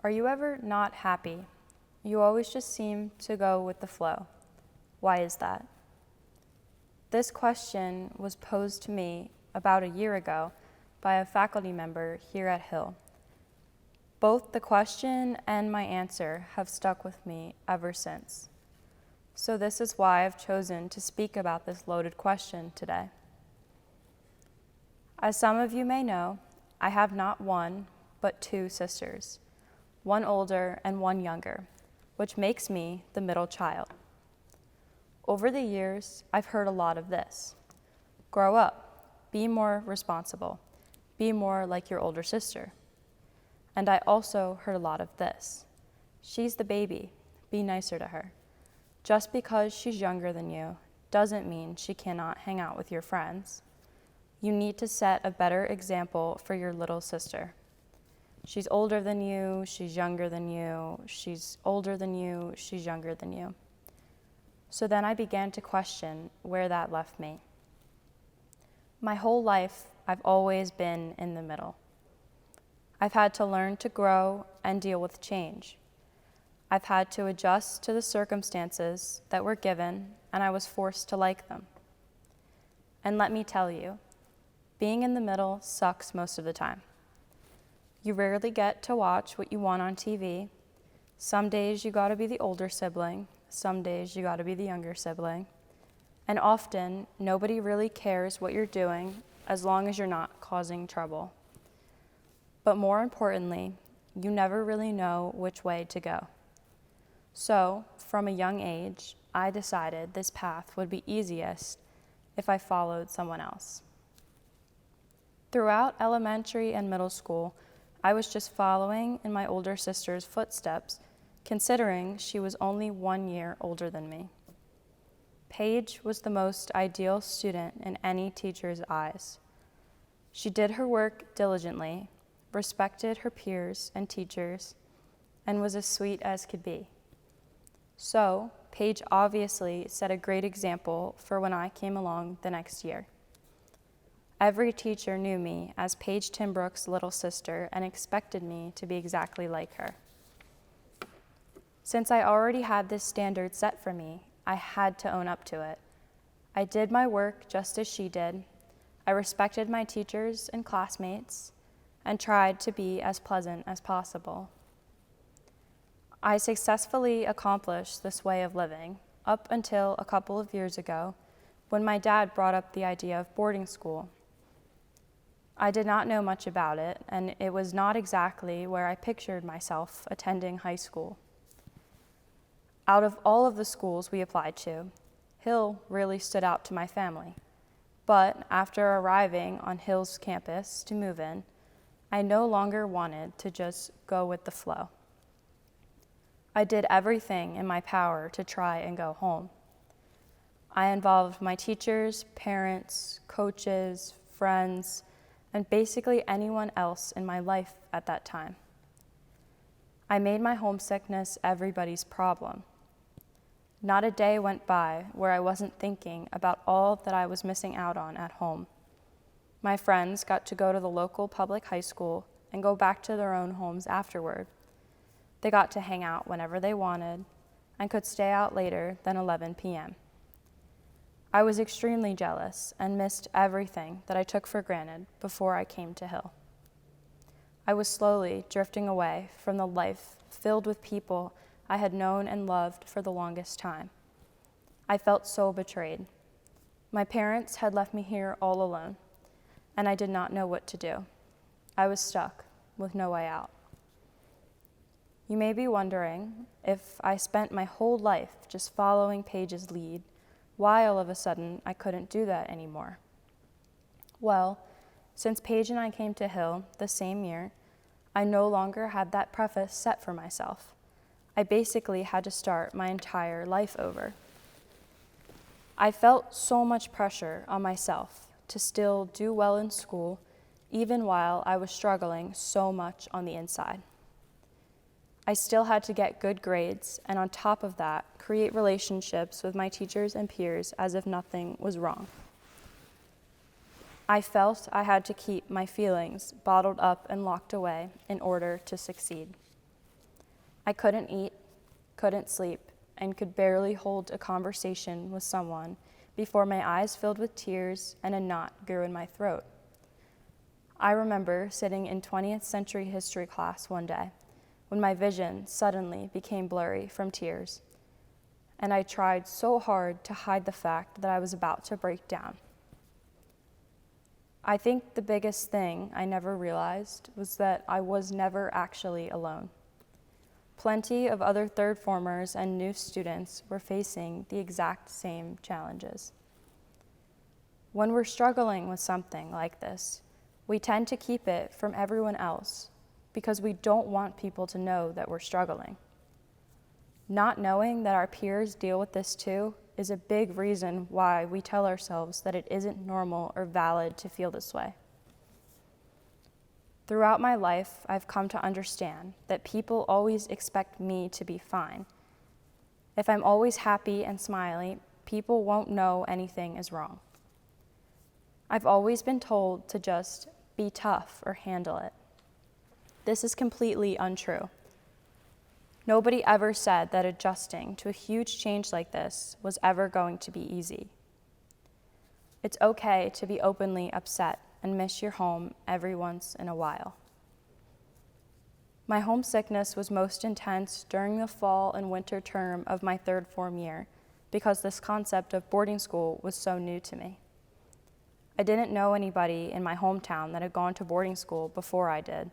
Are you ever not happy? You always just seem to go with the flow. Why is that? This question was posed to me about a year ago by a faculty member here at Hill. Both the question and my answer have stuck with me ever since. So this is why I've chosen to speak about this loaded question today. As some of you may know, I have not one, but two sisters, one older and one younger, which makes me the middle child. Over the years, I've heard a lot of this. Grow up, be more responsible, be more like your older sister. And I also heard a lot of this. She's the baby, be nicer to her. Just because she's younger than you doesn't mean she cannot hang out with your friends. You need to set a better example for your little sister. She's older than you, she's younger than you, she's older than you, she's younger than you. So then I began to question where that left me. My whole life, I've always been in the middle. I've had to learn to grow and deal with change. I've had to adjust to the circumstances that were given, and I was forced to like them. And let me tell you, being in the middle sucks most of the time. You rarely get to watch what you want on TV. Some days you gotta be the older sibling, some days you gotta be the younger sibling. And often, nobody really cares what you're doing as long as you're not causing trouble. But more importantly, you never really know which way to go. So, from a young age, I decided this path would be easiest if I followed someone else. Throughout elementary and middle school, I was just following in my older sister's footsteps, considering she was only 1 year older than me. Paige was the most ideal student in any teacher's eyes. She did her work diligently, respected her peers and teachers, and was as sweet as could be. So, Paige obviously set a great example for when I came along the next year. Every teacher knew me as Paige Timbrook's little sister and expected me to be exactly like her. Since I already had this standard set for me, I had to own up to it. I did my work just as she did. I respected my teachers and classmates and tried to be as pleasant as possible. I successfully accomplished this way of living up until a couple of years ago when my dad brought up the idea of boarding school. I did not know much about it, and it was not exactly where I pictured myself attending high school. Out of all of the schools we applied to, Hill really stood out to my family. But after arriving on Hill's campus to move in, I no longer wanted to just go with the flow. I did everything in my power to try and go home. I involved my teachers, parents, coaches, friends, and basically anyone else in my life at that time. I made my homesickness everybody's problem. Not a day went by where I wasn't thinking about all that I was missing out on at home. My friends got to go to the local public high school and go back to their own homes afterward. They got to hang out whenever they wanted and could stay out later than 11 p.m. I was extremely jealous and missed everything that I took for granted before I came to Hill. I was slowly drifting away from the life filled with people I had known and loved for the longest time. I felt so betrayed. My parents had left me here all alone, and I did not know what to do. I was stuck with no way out. You may be wondering if I spent my whole life just following Paige's lead, why all of a sudden I couldn't do that anymore. Well, since Paige and I came to Hill the same year, I no longer had that preface set for myself. I basically had to start my entire life over. I felt so much pressure on myself to still do well in school, even while I was struggling so much on the inside. I still had to get good grades, and on top of that, create relationships with my teachers and peers as if nothing was wrong. I felt I had to keep my feelings bottled up and locked away in order to succeed. I couldn't eat, couldn't sleep, and could barely hold a conversation with someone before my eyes filled with tears and a knot grew in my throat. I remember sitting in 20th century history class one day when my vision suddenly became blurry from tears, and I tried so hard to hide the fact that I was about to break down. I think the biggest thing I never realized was that I was never actually alone. Plenty of other third formers and new students were facing the exact same challenges. When we're struggling with something like this, we tend to keep it from everyone else because we don't want people to know that we're struggling. Not knowing that our peers deal with this too is a big reason why we tell ourselves that it isn't normal or valid to feel this way. Throughout my life, I've come to understand that people always expect me to be fine. If I'm always happy and smiley, people won't know anything is wrong. I've always been told to just be tough or handle it. This is completely untrue. Nobody ever said that adjusting to a huge change like this was ever going to be easy. It's okay to be openly upset and miss your home every once in a while. My homesickness was most intense during the fall and winter term of my third form year because this concept of boarding school was so new to me. I didn't know anybody in my hometown that had gone to boarding school before I did,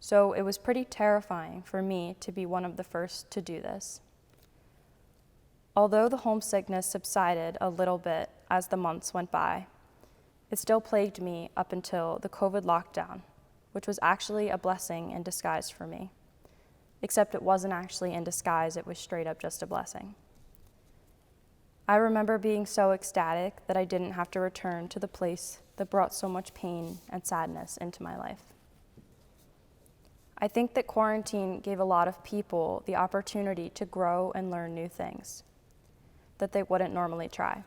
so it was pretty terrifying for me to be one of the first to do this. Although the homesickness subsided a little bit as the months went by, it still plagued me up until the COVID lockdown, which was actually a blessing in disguise for me. Except it wasn't actually in disguise, it was straight up just a blessing. I remember being so ecstatic that I didn't have to return to the place that brought so much pain and sadness into my life. I think that quarantine gave a lot of people the opportunity to grow and learn new things that they wouldn't normally try.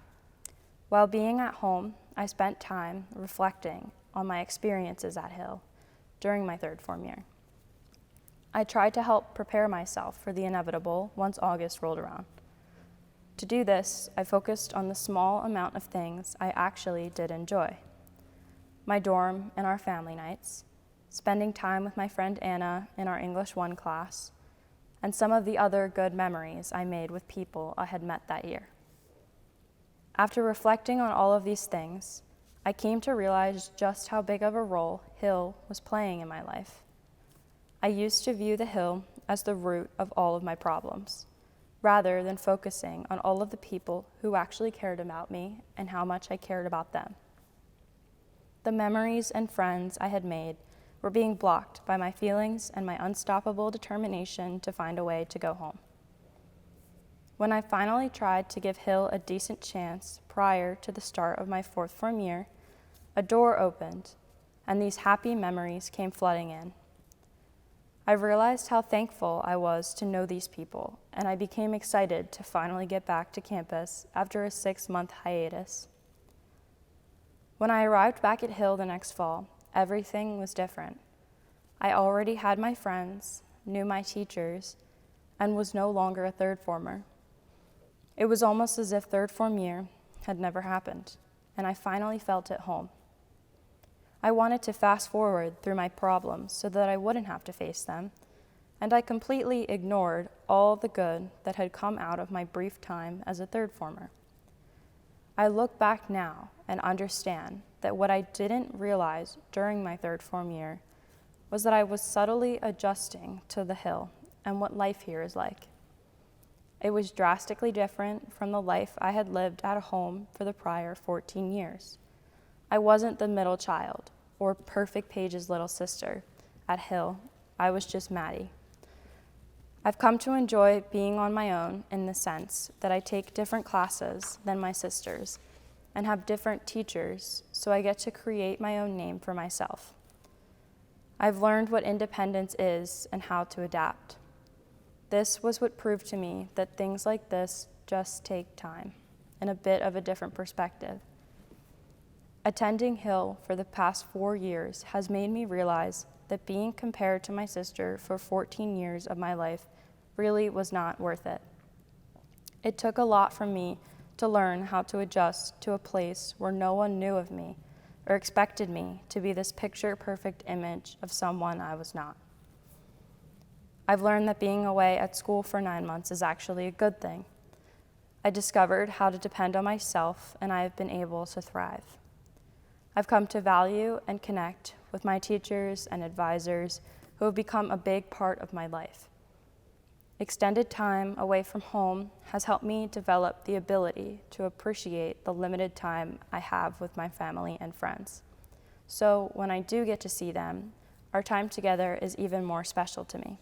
While being at home, I spent time reflecting on my experiences at Hill during my third form year. I tried to help prepare myself for the inevitable once August rolled around. To do this, I focused on the small amount of things I actually did enjoy. My dorm and our family nights, spending time with my friend Anna in our English 1 class, and some of the other good memories I made with people I had met that year. After reflecting on all of these things, I came to realize just how big of a role Hill was playing in my life. I used to view the Hill as the root of all of my problems, rather than focusing on all of the people who actually cared about me and how much I cared about them. The memories and friends I had made were being blocked by my feelings and my unstoppable determination to find a way to go home. When I finally tried to give Hill a decent chance prior to the start of my fourth form year, a door opened, and these happy memories came flooding in. I realized how thankful I was to know these people, and I became excited to finally get back to campus after a 6-month hiatus. When I arrived back at Hill the next fall, everything was different. I already had my friends, knew my teachers, and was no longer a third former. It was almost as if third form year had never happened, and I finally felt at home. I wanted to fast forward through my problems so that I wouldn't have to face them, and I completely ignored all the good that had come out of my brief time as a third former. I look back now and understand that what I didn't realize during my third form year was that I was subtly adjusting to the Hill and what life here is like. It was drastically different from the life I had lived at home for the prior 14 years. I wasn't the middle child or perfect Paige's little sister. At Hill, I was just Maddy. I've come to enjoy being on my own in the sense that I take different classes than my sisters and have different teachers, so I get to create my own name for myself. I've learned what independence is and how to adapt. This was what proved to me that things like this just take time and a bit of a different perspective. Attending Hill for the past 4 years has made me realize that being compared to my sister for 14 years of my life really was not worth it. It took a lot from me to learn how to adjust to a place where no one knew of me or expected me to be this picture-perfect image of someone I was not. I've learned that being away at school for 9 months is actually a good thing. I discovered how to depend on myself, and I have been able to thrive. I've come to value and connect with my teachers and advisors who have become a big part of my life. Extended time away from home has helped me develop the ability to appreciate the limited time I have with my family and friends. So when I do get to see them, our time together is even more special to me.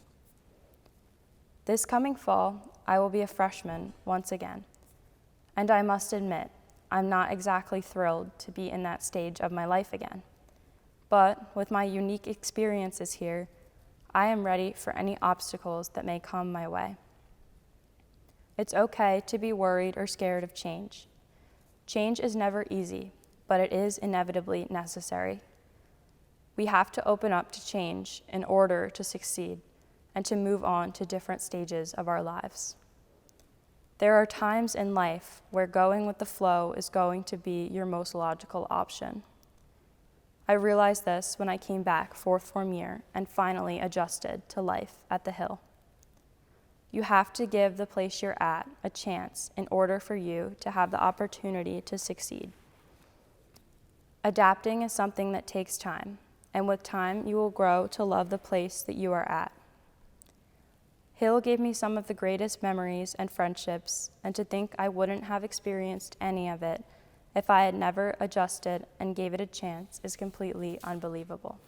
This coming fall, I will be a freshman once again, and I must admit, I'm not exactly thrilled to be in that stage of my life again. But with my unique experiences here, I am ready for any obstacles that may come my way. It's okay to be worried or scared of change. Change is never easy, but it is inevitably necessary. We have to open up to change in order to succeed and to move on to different stages of our lives. There are times in life where going with the flow is going to be your most logical option. I realized this when I came back fourth form year and finally adjusted to life at the Hill. You have to give the place you're at a chance in order for you to have the opportunity to succeed. Adapting is something that takes time, and with time you will grow to love the place that you are at. Hill gave me some of the greatest memories and friendships, and to think I wouldn't have experienced any of it if I had never adjusted and gave it a chance is completely unbelievable.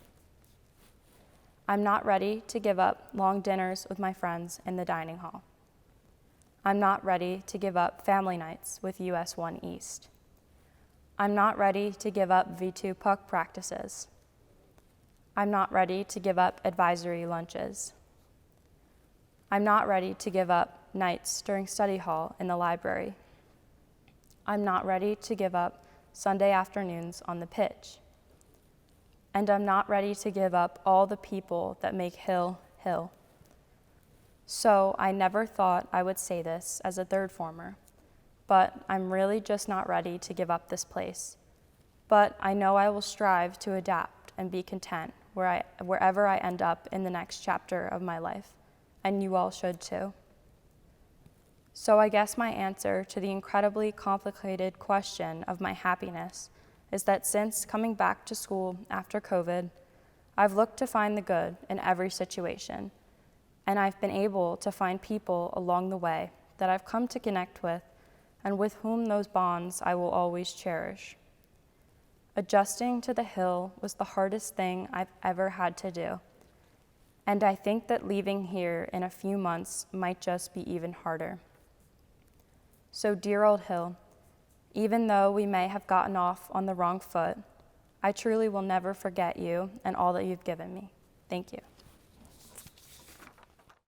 I'm not ready to give up long dinners with my friends in the dining hall. I'm not ready to give up family nights with US 1 East. I'm not ready to give up V2 puck practices. I'm not ready to give up advisory lunches. I'm not ready to give up nights during study hall in the library. I'm not ready to give up Sunday afternoons on the pitch. And I'm not ready to give up all the people that make Hill, Hill. So I never thought I would say this as a third former, but I'm really just not ready to give up this place. But I know I will strive to adapt and be content wherever I end up in the next chapter of my life, and you all should too. So I guess my answer to the incredibly complicated question of my happiness is that since coming back to school after COVID, I've looked to find the good in every situation, and I've been able to find people along the way that I've come to connect with and with whom those bonds I will always cherish. Adjusting to the Hill was the hardest thing I've ever had to do, and I think that leaving here in a few months might just be even harder. So dear old Hill, even though we may have gotten off on the wrong foot, I truly will never forget you and all that you've given me. Thank you.